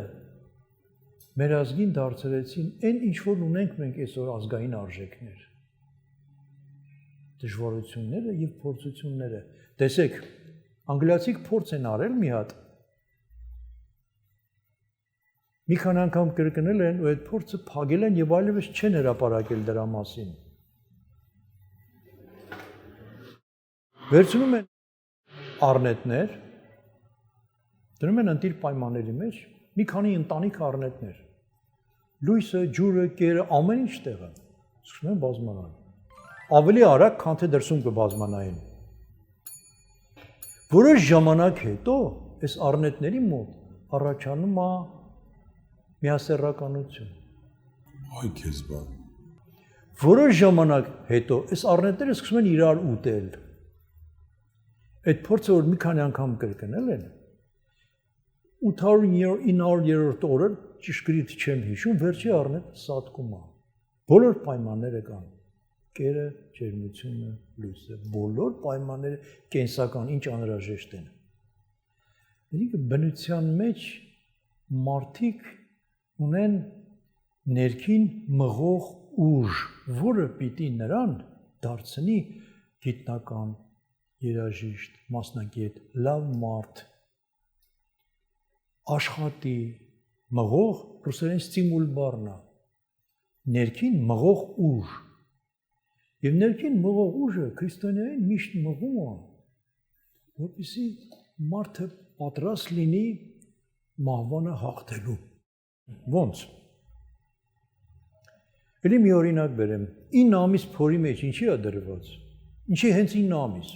մեր ազգին դարձրեցին այն ինչ որ ունենք մենք այսօր ազգային արժեքներ։ Դժվարությունները եւ փորձությունները։ Տեսեք, անգլիացիք փորձ են արել մի հատ։ Մի քանի անգամ կրկնել են ու այդ փորձը փակել են եւ այլևս չեն հրապարակել դրա մասին։ Վերցնում են առնետներ, դնում են ընտիր պայմանների մեջ, մի քանի ընտանիք առնետներ։ Լույսը, ջուրը, կերը, ամեն ինչ տեղը։ Սկսում են բազմանալ։ Ավելի արագ, քան թե դրսում կբազմանային։ Որոշ ժամանակ հետո այս առնետների մոտ առաջանում է միասեռականություն։ Այ քեզ բան։ Որոշ ժամանակ հետո այս առնետները սկսում են իրար ուտել։ Այդ փորձը որ մի քանի անգամ կրկնել են 800-900-րդ օրը ճշգրիտ չեմ հիշում, վերջի առնետը սատկում է։ Բոլոր պայմանները կան։ Կերը, ջերմությունը, լույսը, բոլոր պայմանները կենսական ինչ անհրաժեշտ են։ Այսինքն բնության մեջ մարդիկ ունեն ներքին մղող ուժ, որը պիտի նրան դարձնի գիտնական, երաժիշտ, մասնագետ, լավ մարդ, աշխատի, մղող, ռուսերեն ստիմուլ բառն է, ներքին մղող ուժ։ Եվ ներքին մղող ուժը քրիստոնեային միշտ մղում է, որպեսզի մարդը պատրաստ լինի մահվանը հաղթելու։ Ոնց։ Էլի մի օրինակ բերեմ։ 9 ամիս փորի մեջ ինչի է դրված։ Ինչի հենց 9 ամիս։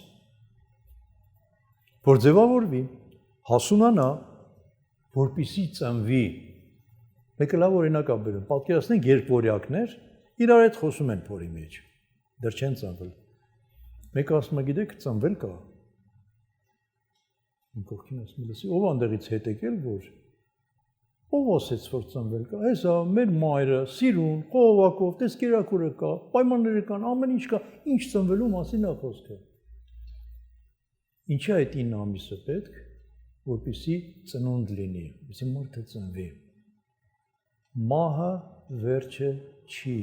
Որ ձևավորվի, հասունանա, որպեսզի ծնվի։ Մեկը լավ օրինակ է բերում։ Պատկերացնենք երկվորյակներ իրար հետ խոսում են փորի մեջ։ Դեռ չեն ծնվել։ Մեկը ասում է, գիտեք, ծնվել կա։ Իմ կողքին ասում է, ով անդեղից հետ եկել, որ ով ասեց, որ ծնվել կա։ Հեսա մեր մայրը, սիրուն, խողովակով, տես կերակուրը կա, պայմանները կան, ամեն ինչ կա, ինչ ծնվելու մասին է խոսքը։ Ինչի այդ 9 ամիսը պետք, որպեսզի ծնունդ լինի, որպեսզի մարդը ծնվի։ Մահը վերջը չի։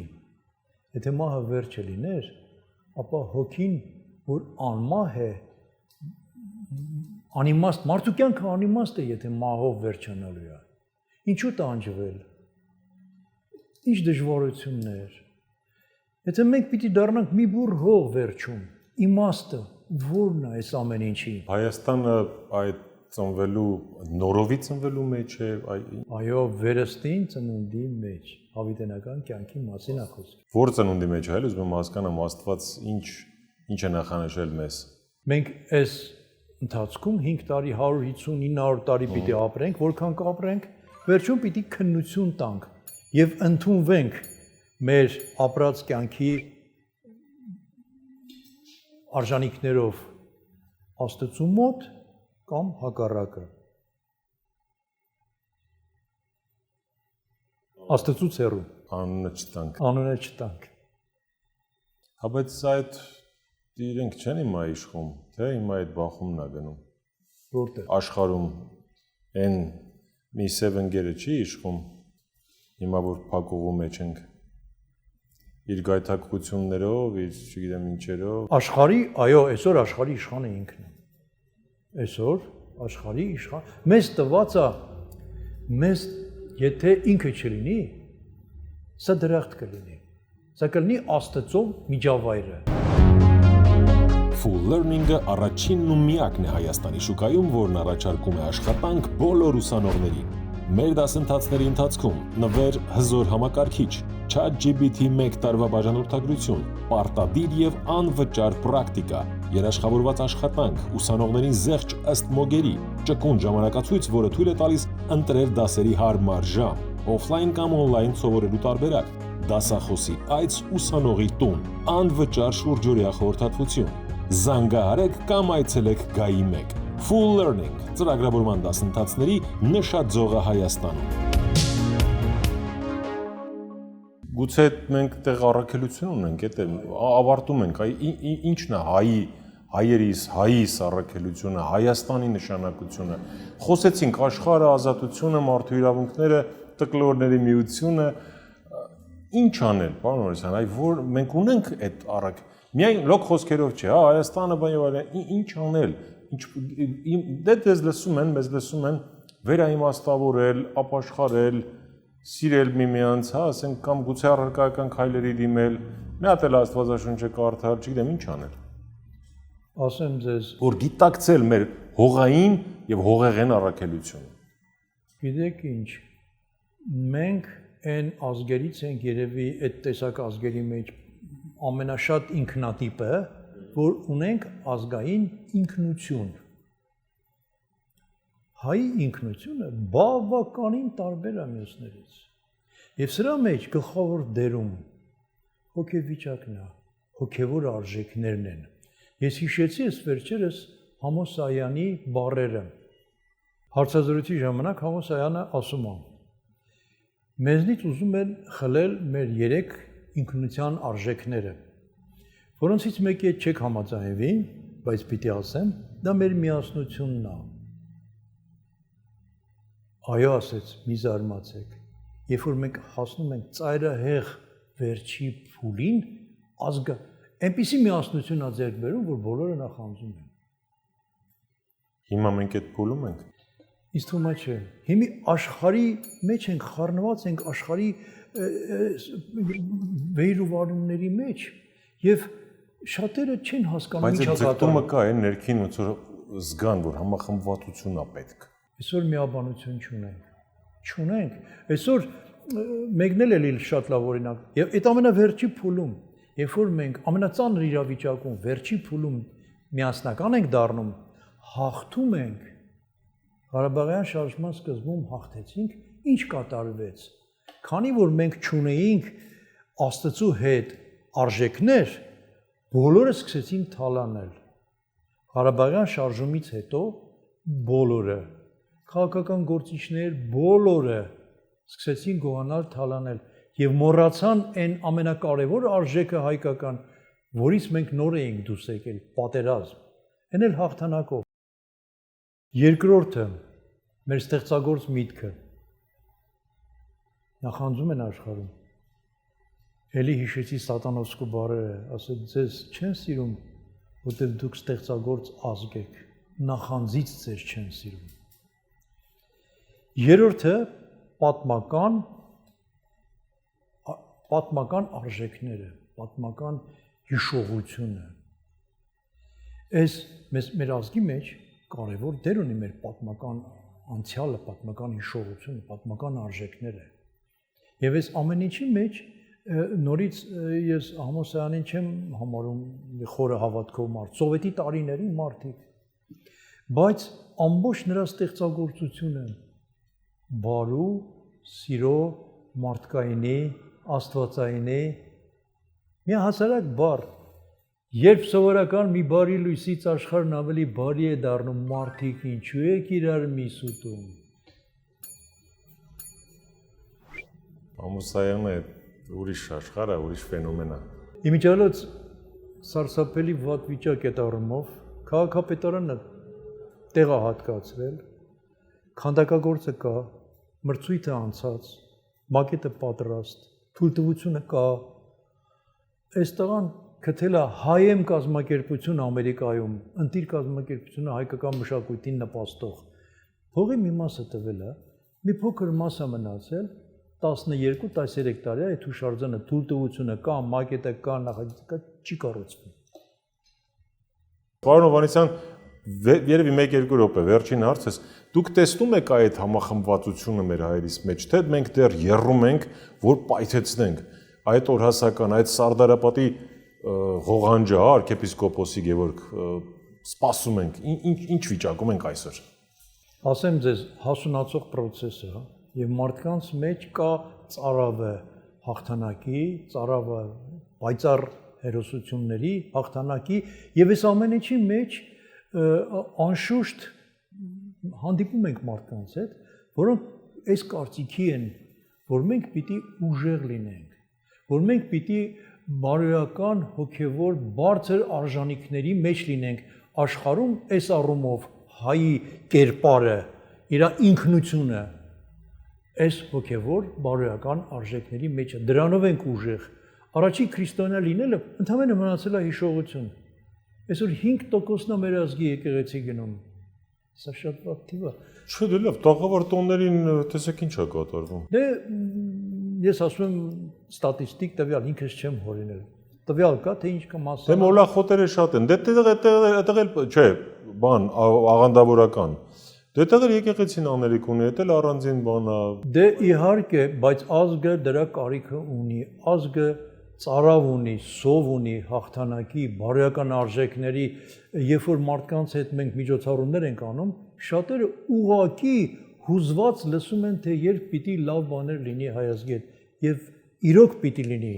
Եթե մահը վերջը լիներ, ապա հոգին, որ անմահ է, անիմաստ, մարդու կյանքը անիմաստ է, եթե մահով վերջանալու է։ Ինչու տանջվել։ Ինչ դժվարություններ։ Եթե մենք պիտի դառնանք մի բուռ հող վերջում, իմաստը ո՞րն է այս ամեն ինչի։ Հայաստանը այդ ծնվելու նորովի ծնվելու մեջ է, այո, վերստին ծնունդի մեջ, հավիտենական կյանքի մասին է խոսքը։ Որ ծնունդի մեջ է, այլ ուզում եմ հասկանամ Աստված ինչ է նախանշել մեզ։ Մենք այս ընթացքում 5 տարի, 150, 900 տարի պիտի ապրենք, որքան կապրենք, վերջում պիտի քննություն տանք եւ ընդունվենք մեր ապրած կյանքի արժանինքներով Աստծու մոտ կամ հակառակը։ Աստծուց հեռու Անունը չտանք։ անունը չտանք։ Հա բայց այդ իրենք չեն հիմա իշխում, թե հիմա այդ բախումն է գնում։ Որտե՞ղ։ Աշխարհում այն մի սև ընկերը չի իշխում, հիմա որ փակուղու մեջ ենք։ Իր գայթակղություններով, իր, չգիտեմ, ինչերով։ Աշխարհի, այո, այսօր աշխարհի իշխանը ինքն է։ Այսօր աշխարհի իշխան մեզ տված է, մեզ եթե ինքը չլինի, սա դրախտ կլինի։ Սա կլինի Աստծո միջավայրը։ Full Learning-ը առաջինն ու միակն է Հայաստանի շուկայում, որն առաջարկում է աշխատանք բոլոր ուսանողներին։ Մեր դասընթացների ընթացքում նվեր հզոր համակարգիչ, ChatGPT 1 տարվա բաժանորդագրություն, պարտադիր եւ անվճար պրակտիկա, երաշխավորված աշխատանք, ուսանողներին զեղչ ըստ մոգերի, ճկուն ժամանակացույց, որը թույլ է տալիս ընտրել դասերի հարմար ժամ, օֆլայն կամ օնլայն սովորելու տարբերակ, դասախոսի այց ուսանողի տուն, անվճար շուրջօրյա խորհրդատվություն։ Զանգահարեք կամ այցելեք Գայի 1։ Full Learning ծրագրավորման դասընթացների նշաձողը Հայաստանում։ Գուցե մենք տեղ առաքելություն ունենք, այդ ավարտում ենք, ինչն է հայիս առաքելությունը, Հայաստանի նշանակությունը։ Խոսեցինք աշխարհը, ազատությունը, մարդու իրավունքները, տկլորների միությունը, ինչ անել, պարոն Օրեսյան, այ որ մենք ունենք այդ առաքելությունը։ Միայն լոկ խոսքերով չէ, հա, Հայաստանը բան եւ այլն, ինչ անել, դե դες լսում են, մեզ լսում են վերաիմաստավորել, ապաշխարել, սիրել միմյանց, հա, ասենք կամ գուցե առարկայական քայլերի դիմել, մի հատ էլ Աստվածաշունչը կարդալ, չգիտեմ ինչ անել։ Ասեմ ձեզ, Որ գիտակցել մեր հողային եւ հողեղեն առաքելությունը։ գիտեք ինչ, մենք այն ազգերից ենք երևի այդ տեսակ ազգերի մեջ ամենաշատ ինքնատիպը, որ ունենք ազգային ինքնություն։ Հայ ինքնությունը բավականին տարբեր է մյուսներից։ Եվ սրա մեջ գլխավոր դերում հոգեվիճակն է, հոգևոր արժեքներն են։ Ես հիշեցի այս վերջերս Համոսայանի բառերը։ Հարցազրույցի ժամանակ Համոսայանը ասում է. մեզնից ուզում են խլել մեր 3 ինքնության արժեքները, որոնցից մեկի հետ չեք համաձայնվի, բայց պիտի ասեմ, դա մեր միասնությունն է։ Այո, ասեց, մի զարմացեք, երբ որ մենք հասնում ենք ծայրահեղ վերջի փուլին, ազգը այնպիսի միասնություն է ձեռք բերում, որ բոլորը նախանձում են։ Հիմա մենք այդ փուլում ենք։ Իսկ թվում է չէ։ Հիմա աշխարհի մեջ ենք, խառնված ենք աշխարհի վեյրուվարումների մեջ եւ չաթերը չեն հասկանում Բայց ինչա այդ ձգտումը կա, այն ներքին ոնց որ զգան, որ համախմբվածություն է պետք։ Այսօր միաբանություն չունենք։ Այսօր մեկն էլ էլի շատ լավ օրինակ։ Եվ այդ ամենավերջի փուլում, երբ որ մենք ամենածանր իրավիճակում վերջի փուլում միասնական ենք դառնում, հաղթում ենք։ Ղարաբաղյան շարժման սկզբում հաղթեցինք, ինչ կատարվեց։ Քանի որ մենք չունեինք Աստծու հետ արժեքներ, բոլորը սկսեցին թալանել։ Ղարաբաղյան շարժումից հետո բոլորը, քաղաքական գործիչներ բոլորը սկսեցին գոհանալ, թալանել եւ մոռացան այն ամենակարևոր արժեքը հայկական, որից մենք նոր էինք դուրս եկել, պատերազմ։ Այն էլ հաղթանակով։ Երկրորդը մեր ստեղծագործ միտքը նախանձում են աշխարհում։ Էլի հիշեցի Սատանովսկու բառերը, ասել ձեզ չեն սիրում, որտեղ դուք ստեղծագործ ազգ եք, նախանձից ձեզ չեն սիրում։ Երրորդը պատմական արժեքները, պատմական հիշողությունը։ Այս մեր ազգի մեջ կարևոր դեր ունի մեր պատմական անցյալը, պատմական հիշողությունը, պատմական արժեքները։ Եվ այս ամեն ինչի մեջ նորից ես Համոսյանին չեմ համարում խորը հավատքով մարդ, սովետի տարիների մարդիկ, բայց ամբողջ նրա ստեղծագործությունը, բարու, սիրո, մարդկայինի, աստվածայինի միահասարակ բառ։ Երբ սովորական մի բարի լույսից աշխարհն ավելի բարի է դառնում, մարդիկ ինչու եք իրար միս ուտում։ Ամուսայանը ուրիշ աշխարհ է, ուրիշ ֆենոմեն է։ Իմիջիալոց սարսափելի վատ վիճակ է առումով, քաղաքապետարանը տեղահատկացվել, քանդակագործը կա, մրցույթը անցած, մակետը պատրաստ, թույլտվությունը կա, այս տղան գտել է հայեմ կազմակերպություն Ամերիկայում, ընտիր կազմակերպությունը հայկական մշակույթին նպաստող։ Փողի մի մասը տվել է, մի փոքր մաս է մնացել, 12-13 տարի է այդ հուշարձանը թույլտվությունը կա, մակետը կա, նախագիծը կա, չի կառուցվում։ Պարոն Հովհաննիսյան, երևի 1-2 րոպե, վերջին հարցս, դուք տեսնում եք այդ համախմբվածությունը մեր հայերիս մեջ, թե մենք դեռ եռում ենք, որ պայթեցնենք այդ օրհասական, այդ Սարդարապետի ղողանջը, arczepiskopos-ի Գևորգ, սպասում ենք, ինչ վիճակում ենք այսօր։ Ասեմ ձեզ, հասունացող process է, եւ մարդկանց մեջ կա ծարավը հաղթանակի, ծարավը պայծառ հերոսությունների հաղթանակի եւ այս ամեն ինչի մեջ անշուշտ հանդիպում ենք մարդկանց հետ, որոնք այս կարծիքի են, որ մենք պիտի ուժեղ լինենք, որ մենք պիտի բարոյական հոգևոր բարձր արժանինքների մեջ լինենք աշխարհում այս առումով հայի կերպարը, իր ինքնությունը այս հոգևոր բարոյական արժեքների մեջ է, դրանով ենք ուժեղ։ Առաջին քրիստոնյա լինելը ընդհանրապես մնացել է հիշողություն։ Այսօր 5%-ն է մեր ազգի եկեղեցի գնում։ Սա շատ վատ թիվ է։ Չէ, դե լավ, տաղավար տոներին տեսեք ինչ է կատարվում։ Դե ես ասում եմ ստատիստիկ տվյալ, ինքս չեմ հորինել։ Տվյալ կա, թե ինչ կա մասը։ Դե մոլախոտերը շատ են։ Դե այդտեղ էլ, չէ, բան աղանդավորական։ Դե այդտեղ էլ եկեղեցին աներիք ունի, դա էլ առանձին բան է։ Դե իհարկե, բայց ազգը դրա կարիքը ունի։ Ազգը ծարավ ունի, սով ունի, հաղթանակի, բարոյական արժեքների, երբ որ մարդկանց հետ մենք միջոցառումներ ենք անում, շատերը ուղղակի հուզված լսում են, թե երբ պիտի լավ բաներ լինի հայ ազգի հետ, եւ իրոք պիտի լինի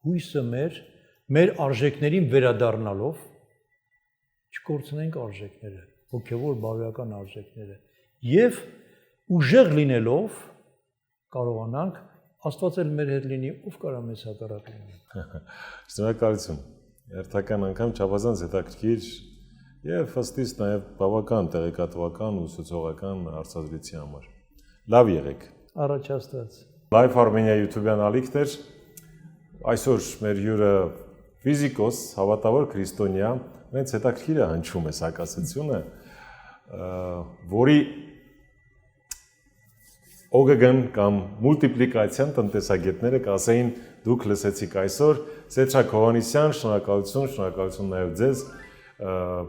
հույսը մեր արժեքներին վերադառնալով չկորցնենք արժեքները, հոգևոր բարոյական արժեքները, եւ ուժեղ լինելով կարողանանք Աստված էլ մեր հետ լինի, ով կարա մեզ հակառակ լինի։ Շնորհակալություն։ Հերթական անգամ չափազանց հետաքրքիր եւ ըստիս նաեւ բավական տեղեկատվական ու սոցիալական հարցազրույցի համար։ Լավ եղեք։ Առաջ Աստված։ Live Armenia YouTube-յան ալիքներ։ Այսօր մեր հյուրը ֆիզիկոս, հավատավոր քրիստոնյա, հենց հետաքրքիր է հնչում է սակասությունը, որի օգգն կամ մուլտիպլիկացիան տնտեսագետները կասեին դուք լսեցիք այսօր Սեդրակ Հովհաննիսյան, շնորհակալություն նաև ձեզ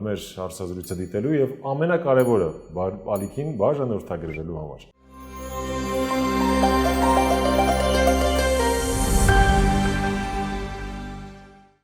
մեր հարցազրույցը դիտելու եւ ամենակարևորը ալիքին բաժանորդագրվելու համար։